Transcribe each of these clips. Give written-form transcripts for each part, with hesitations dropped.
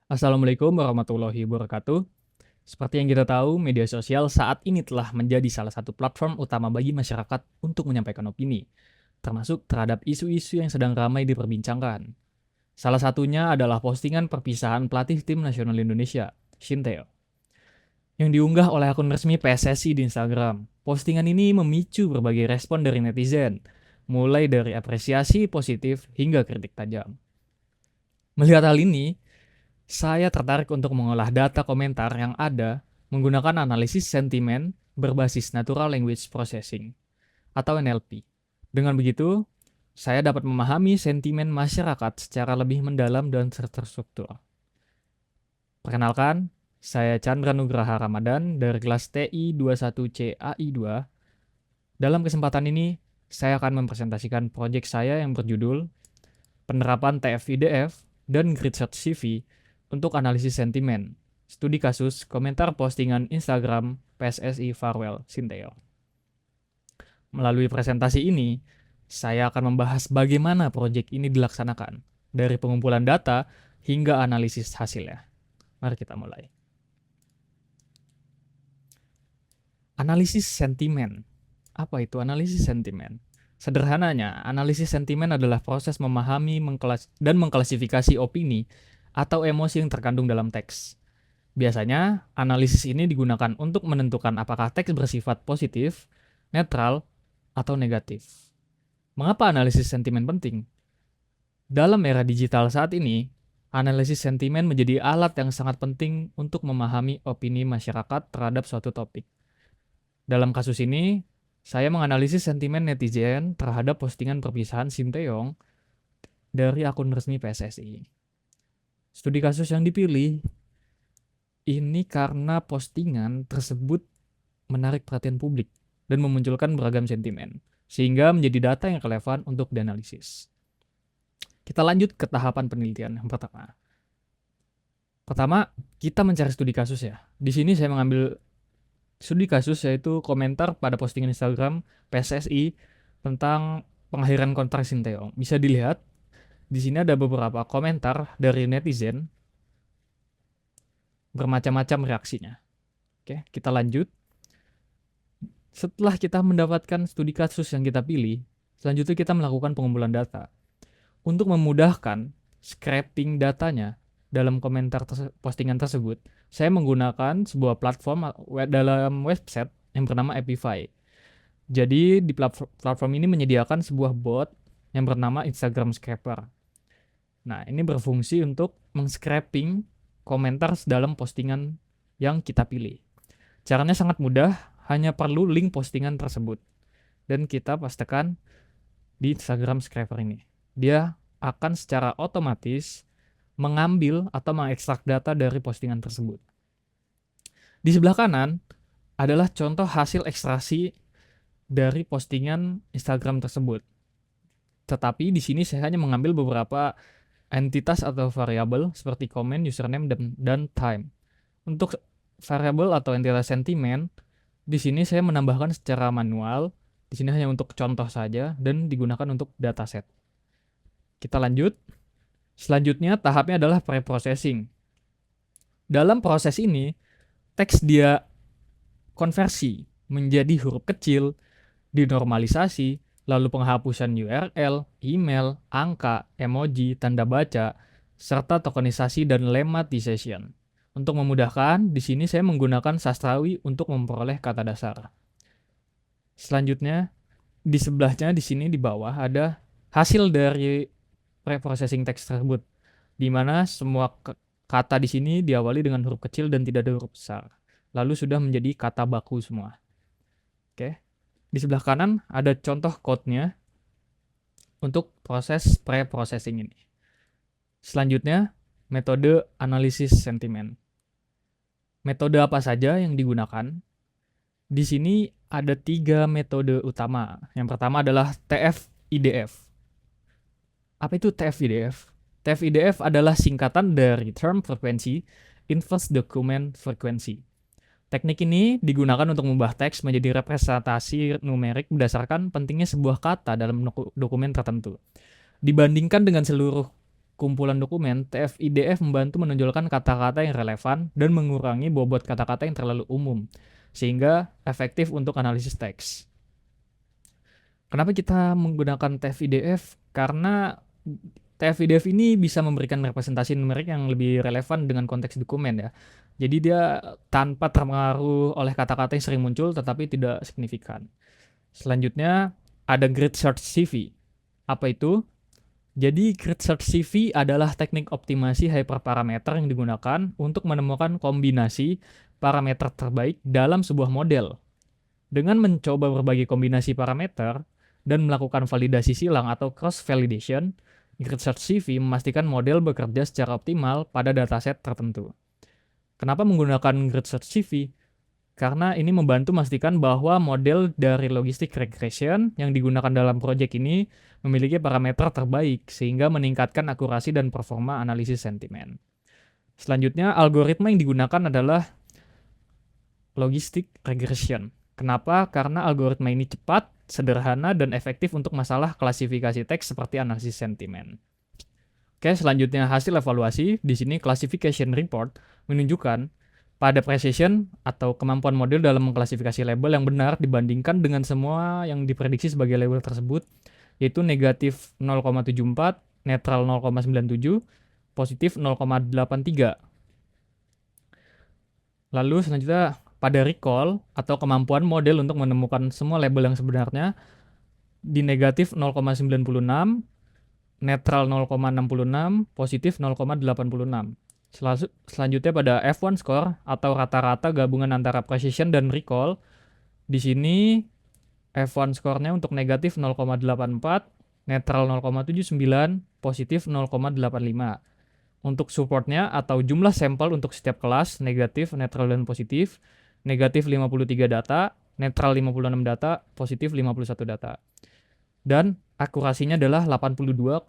Assalamualaikum warahmatullahi wabarakatuh. Seperti yang kita tahu, media sosial saat ini telah menjadi salah satu platform utama bagi masyarakat untuk menyampaikan opini, termasuk terhadap isu-isu yang sedang ramai diperbincangkan. Salah satunya adalah postingan perpisahan pelatih tim nasional Indonesia, Shin Tae-yong, yang diunggah oleh akun resmi PSSI di Instagram. Postingan ini memicu berbagai respon dari netizen, mulai dari apresiasi positif hingga kritik tajam. Melihat hal ini, saya tertarik untuk mengolah data komentar yang ada menggunakan analisis sentimen berbasis Natural Language Processing atau NLP. Dengan begitu, saya dapat memahami sentimen masyarakat secara lebih mendalam dan terstruktur. Perkenalkan, saya Chandra Nugraha Ramadan dari kelas TI 21C AI2. Dalam kesempatan ini, saya akan mempresentasikan proyek saya yang berjudul Penerapan TF-IDF dan Grid Search CV untuk analisis sentimen, studi kasus, komentar postingan Instagram PSSI Farwell Shin Tae-yong. Melalui presentasi ini, saya akan membahas bagaimana proyek ini dilaksanakan, dari pengumpulan data hingga analisis hasilnya. Mari kita mulai. Analisis sentimen. Apa itu analisis sentimen? Sederhananya, analisis sentimen adalah proses memahami dan mengklasifikasi opini atau emosi yang terkandung dalam teks. Biasanya, analisis ini digunakan untuk menentukan apakah teks bersifat positif, netral, atau negatif. Mengapa analisis sentimen penting? Dalam era digital saat ini, analisis sentimen menjadi alat yang sangat penting untuk memahami opini masyarakat terhadap suatu topik. Dalam kasus ini, saya menganalisis sentimen netizen terhadap postingan perpisahan Shin Tae-yong dari akun resmi PSSI. Studi kasus yang dipilih ini karena postingan tersebut menarik perhatian publik dan memunculkan beragam sentimen, sehingga menjadi data yang relevan untuk dianalisis. Kita lanjut ke tahapan penelitian yang pertama. Pertama, kita mencari studi kasus ya. Di sini saya mengambil studi kasus yaitu komentar pada postingan Instagram PSSI tentang pengakhiran kontrak Shin Tae-yong. Bisa dilihat, di sini ada beberapa komentar dari netizen bermacam-macam reaksinya. Oke, kita lanjut. Setelah kita mendapatkan studi kasus yang kita pilih, selanjutnya kita melakukan pengumpulan data. Untuk memudahkan scraping datanya dalam komentar postingan tersebut, saya menggunakan sebuah platform dalam website yang bernama Epify. Jadi di platform ini menyediakan sebuah bot yang bernama Instagram Scraper. Nah, ini berfungsi untuk meng-scraping komentar dalam postingan yang kita pilih. Caranya sangat mudah, hanya perlu link postingan tersebut. Dan kita pastikan di Instagram Scraper ini. Dia akan secara otomatis mengambil atau mengekstrak data dari postingan tersebut. Di sebelah kanan adalah contoh hasil ekstraksi dari postingan Instagram tersebut. Tetapi di sini saya hanya mengambil beberapa entitas atau variabel seperti komen, username, dan time. Untuk variabel atau entitas sentimen, di sini saya menambahkan secara manual. Di sini hanya untuk contoh saja dan digunakan untuk dataset. Kita lanjut. Selanjutnya tahapnya adalah pre-processing. Dalam proses ini, teks dia konversi menjadi huruf kecil, dinormalisasi, lalu penghapusan URL, email, angka, emoji, tanda baca, serta tokenisasi dan lemmatization. Untuk memudahkan, di sini saya menggunakan sastrawi untuk memperoleh kata dasar. Selanjutnya, di sebelahnya di sini di bawah ada hasil dari pre-processing teks tersebut, di mana semua kata di sini diawali dengan huruf kecil dan tidak ada huruf besar. Lalu sudah menjadi kata baku semua. Oke. Di sebelah kanan ada contoh code-nya untuk proses pre-processing ini. Selanjutnya, metode analisis sentimen. Metode apa saja yang digunakan? Di sini ada 3 metode utama. Yang pertama adalah TF-IDF. Apa itu TF-IDF? TF-IDF adalah singkatan dari Term Frequency, Inverse Document Frequency. Teknik ini digunakan untuk mengubah teks menjadi representasi numerik berdasarkan pentingnya sebuah kata dalam dokumen tertentu, dibandingkan dengan seluruh kumpulan dokumen, TF-IDF membantu menonjolkan kata-kata yang relevan dan mengurangi bobot kata-kata yang terlalu umum, sehingga efektif untuk analisis teks. Kenapa kita menggunakan TF-IDF? Karena TF-IDF ini bisa memberikan representasi numerik yang lebih relevan dengan konteks dokumen ya. Jadi dia tanpa terpengaruh oleh kata-kata yang sering muncul tetapi tidak signifikan. Selanjutnya ada Grid Search CV. Apa itu? Jadi Grid Search CV adalah teknik optimasi hyperparameter yang digunakan untuk menemukan kombinasi parameter terbaik dalam sebuah model. Dengan mencoba berbagai kombinasi parameter dan melakukan validasi silang atau cross validation, Grid Search CV memastikan model bekerja secara optimal pada dataset tertentu. Kenapa menggunakan Grid Search CV? Karena ini membantu memastikan bahwa model dari logistic regression yang digunakan dalam proyek ini memiliki parameter terbaik sehingga meningkatkan akurasi dan performa analisis sentimen. Selanjutnya, algoritma yang digunakan adalah logistic regression. Kenapa? Karena algoritma ini cepat, sederhana, dan efektif untuk masalah klasifikasi teks seperti analisis sentimen. Oke, selanjutnya hasil evaluasi. Di sini classification report menunjukkan pada precision atau kemampuan model dalam mengklasifikasi label yang benar dibandingkan dengan semua yang diprediksi sebagai label tersebut, yaitu negatif 0,74, netral 0,97, positif 0,83. Lalu selanjutnya pada recall atau kemampuan model untuk menemukan semua label yang sebenarnya di negatif 0,96, netral 0,66, positif 0,86. Selanjutnya pada F1 score atau rata-rata gabungan antara precision dan recall. Di sini F1 score-nya untuk negatif 0,84, netral 0,79, positif 0,85. Untuk supportnya atau jumlah sampel untuk setiap kelas, negatif, netral, dan positif, negatif 53 data, netral 56 data, positif 51 data. Dan akurasinya adalah 82,50%.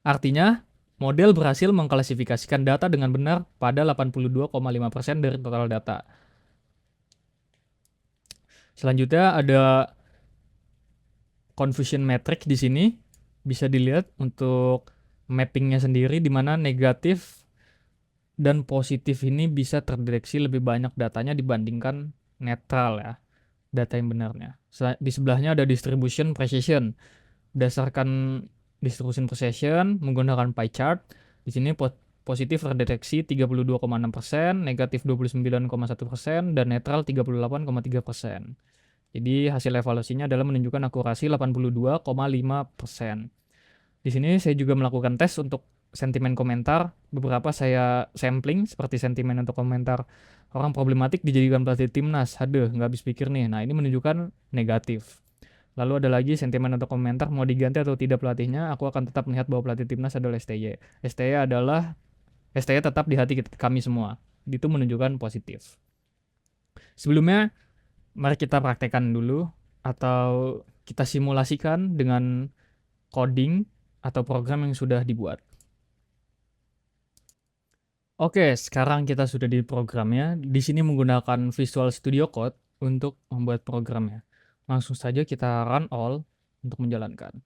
Artinya, model berhasil mengklasifikasikan data dengan benar pada 82,5% dari total data. Selanjutnya ada confusion metric di sini. Bisa dilihat untuk mappingnya sendiri di mana negatif dan positif ini bisa terdeteksi lebih banyak datanya dibandingkan netral ya, data yang benarnya. Di sebelahnya ada distribution precision. Berdasarkan distribution precision menggunakan pie chart, di sini positif terdeteksi 32,6%, negatif 29,1%, dan netral 38,3%. Jadi hasil evaluasinya adalah menunjukkan akurasi 82,5%. Di sini saya juga melakukan tes untuk sentimen komentar. Beberapa saya sampling seperti sentimen untuk komentar orang problematik dijadikan pelatih timnas. Aduh, nggak habis pikir nih. Nah, ini menunjukkan negatif. Lalu ada lagi sentimen untuk komentar mau diganti atau tidak pelatihnya. Aku akan tetap melihat bahwa pelatih timnas adalah STY. STY tetap di hati kami semua. Itu menunjukkan positif. Sebelumnya, mari kita praktekkan dulu atau kita simulasikan dengan coding atau program yang sudah dibuat. Oke, sekarang kita sudah di programnya. Di sini menggunakan Visual Studio Code untuk membuat programnya. Langsung saja kita run all untuk menjalankan.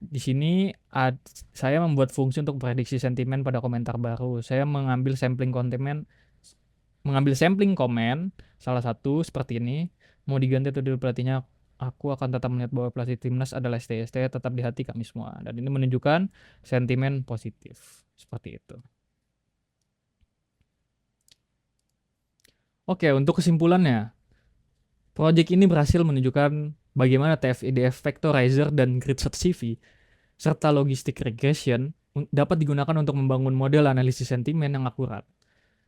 Di sini saya membuat fungsi untuk prediksi sentimen pada komentar baru. Saya mengambil sampling komen salah satu seperti ini. Mau diganti atau tidak pelatihnya, Aku akan tetap melihat bahwa pelatih timnas adalah STY tetap di hati kami semua. Dan ini menunjukkan sentimen positif. Seperti itu. Oke, untuk kesimpulannya. Project ini berhasil menunjukkan bagaimana TF-IDF Vectorizer dan Grid Search CV serta logistic regression dapat digunakan untuk membangun model analisis sentimen yang akurat.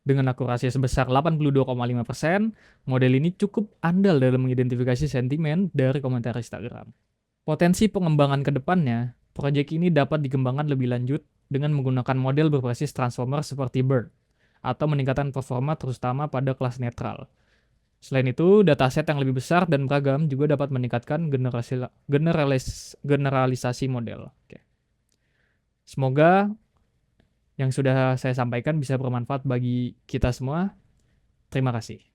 Dengan akurasi sebesar 82,5%, model ini cukup andal dalam mengidentifikasi sentimen dari komentar Instagram. Potensi pengembangan ke depannya, proyek ini dapat dikembangkan lebih lanjut dengan menggunakan model berbasis transformer seperti BERT atau meningkatkan performa terutama pada kelas netral. Selain itu, dataset yang lebih besar dan beragam juga dapat meningkatkan generalisasi model. Oke. Semoga yang sudah saya sampaikan bisa bermanfaat bagi kita semua. Terima kasih.